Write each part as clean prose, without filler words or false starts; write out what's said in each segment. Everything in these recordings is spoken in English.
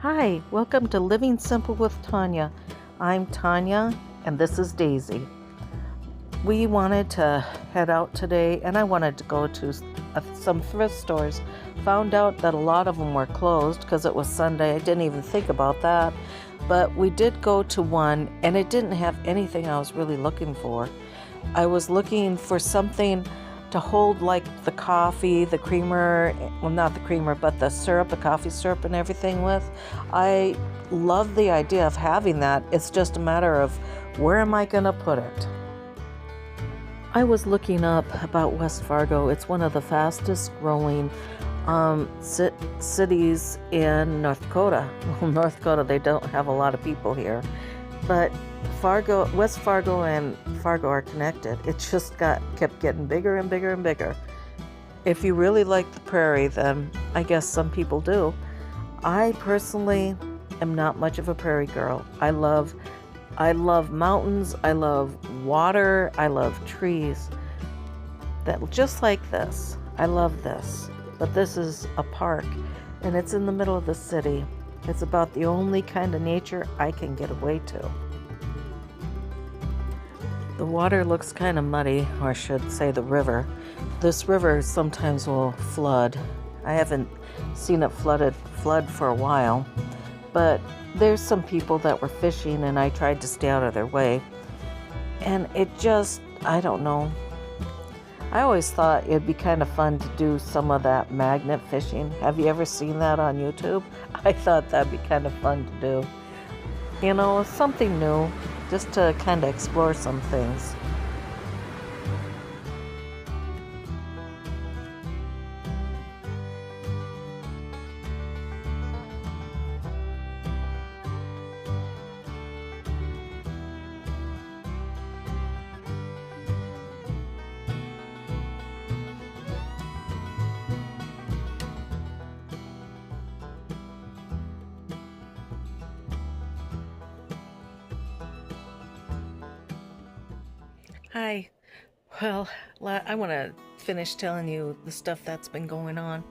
Hi, welcome to Living Simple with Tanya. I'm Tanya and this is Daisy. We wanted to head out today and I wanted to go to some thrift stores. Found out that a lot of them were closed because it was Sunday. I didn't even think about that. But we did go to one and it didn't have anything I was really looking for. I was looking for something to hold like the coffee, the creamer, well not the creamer, but the syrup, the coffee syrup and everything with. I love the idea of having that. It's just a matter of where am I going to put it? I was looking up about West Fargo. It's one of the fastest growing cities in North Dakota. Well, North Dakota, they don't have a lot of people here, but West Fargo and Fargo are connected. It just kept getting bigger and bigger and bigger. If you really like the prairie, then I guess some people do. I personally am not much of a prairie girl. I love mountains, I love water, I love trees. That just like this. I love this. But this is a park and it's in the middle of the city. It's about the only kind of nature I can get away to. The water looks kind of muddy, or I should say the river. This river sometimes will flood. I haven't seen it flood for a while, but there's some people that were fishing and I tried to stay out of their way. And it just, I don't know. I always thought it'd be kind of fun to do some of that magnet fishing. Have you ever seen that on YouTube? I thought that'd be kind of fun to do. You know, something new, just to kind of explore some things. Hi. Well, I want to finish telling you the stuff that's been going on.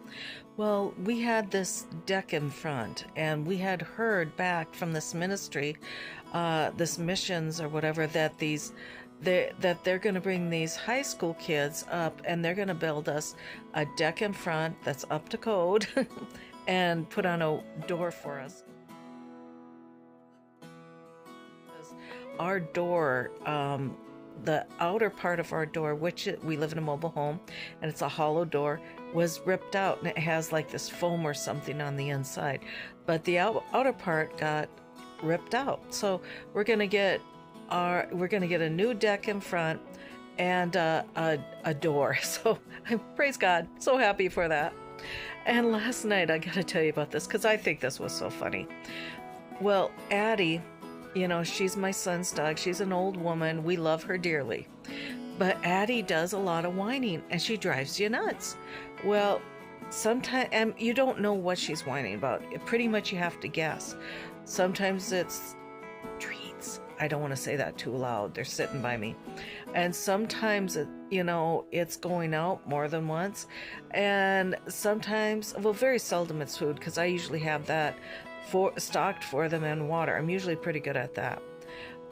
Well, we had this deck in front, and we had heard back from this ministry, this missions or whatever, that they're going to bring these high school kids up, and they're going to build us a deck in front that's up to code, and put on a door for us. Our door, the outer part of our door, which we live in a mobile home and it's a hollow door, was ripped out and it has like this foam or something on the inside, but the outer part got ripped out. So we're gonna get a new deck in front and a door. So praise God, so happy for that. And last night, I gotta tell you about this because I think this was so funny. Well, Addie, you know, she's my son's dog. She's an old woman. We love her dearly. But Addie does a lot of whining and she drives you nuts. Well, sometimes you don't know what she's whining about. Pretty much you have to guess. Sometimes it's treats. I don't want to say that too loud. They're sitting by me. And sometimes, it's going out more than once. And sometimes, well, very seldom it's food because I usually have that stocked for them and water. I'm usually pretty good at that.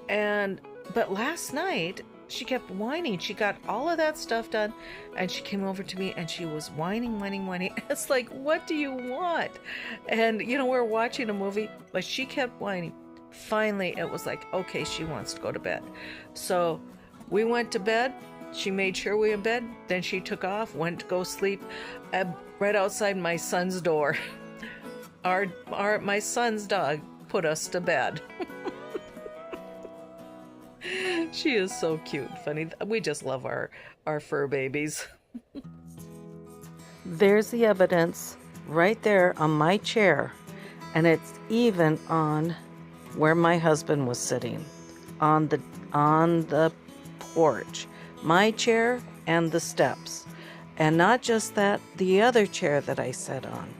But last night she kept whining. She got all of that stuff done and she came over to me and she was whining. It's like, what do you want? And we're watching a movie, but she kept whining. Finally it was like, okay, she wants to go to bed. So we went to bed. She made sure we were in bed. Then she took off, went to go sleep right outside my son's door. My son's dog put us to bed. She is so cute and funny. We just love our fur babies. There's the evidence right there on my chair, and it's even on where my husband was sitting on the porch. My chair and the steps. And not just that, the other chair that I sat on.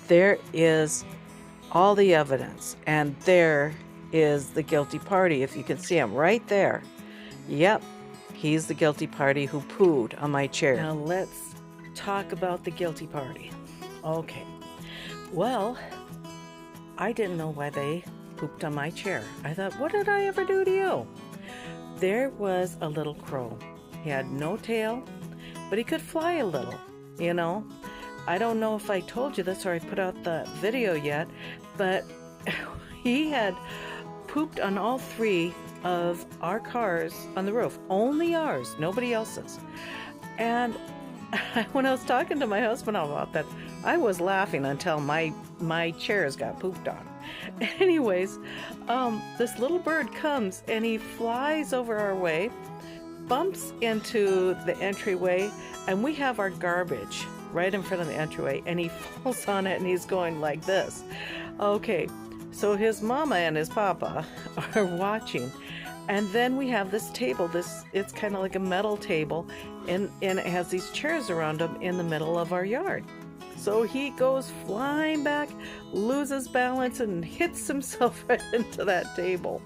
There is all the evidence, and there is the guilty party. If you can see him right there. Yep, he's the guilty party who pooed on my chair. Now let's talk about the guilty party. Okay, well, I didn't know why they pooped on my chair. I thought, what did I ever do to you? There was a little crow. He had no tail, but he could fly a little, you know. I don't know if I told you this or I put out the video yet, but he had pooped on all 3 of our cars on the roof. Only ours, nobody else's. And when I was talking to my husband about that, I was laughing until my chairs got pooped on. Anyways, this little bird comes and he flies over our way, bumps into the entryway, and we have our garbage right in front of the entryway, and he falls on it and he's going like this. Okay, so his mama and his papa are watching. And then we have this table, it's kind of like a metal table, and it has these chairs around him in the middle of our yard. So he goes flying back, loses balance, and hits himself right into that table.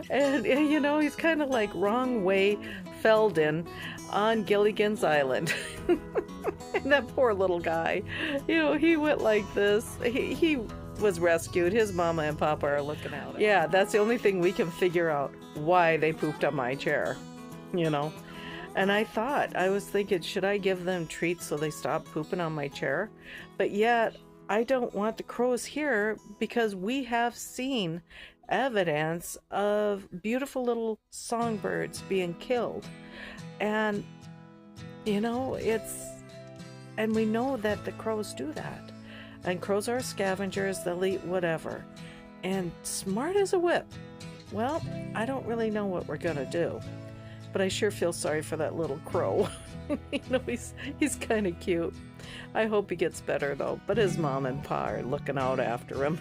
And you know, he's kind of like wrong way Feldon on Gilligan's Island. And that poor little guy, you know, he went like this. He was rescued. His mama and papa are looking out. Yeah, that's the only thing we can figure out, why they pooped on my chair, you know. And I was thinking, should I give them treats so they stop pooping on my chair? But yet, I don't want the crows here because we have seen evidence of beautiful little songbirds being killed. And, you know, and we know that the crows do that. And crows are scavengers, they'll eat whatever. And smart as a whip. Well, I don't really know what we're gonna do. But I sure feel sorry for that little crow. You know, he's kind of cute. I hope he gets better though. But his mom and pa are looking out after him.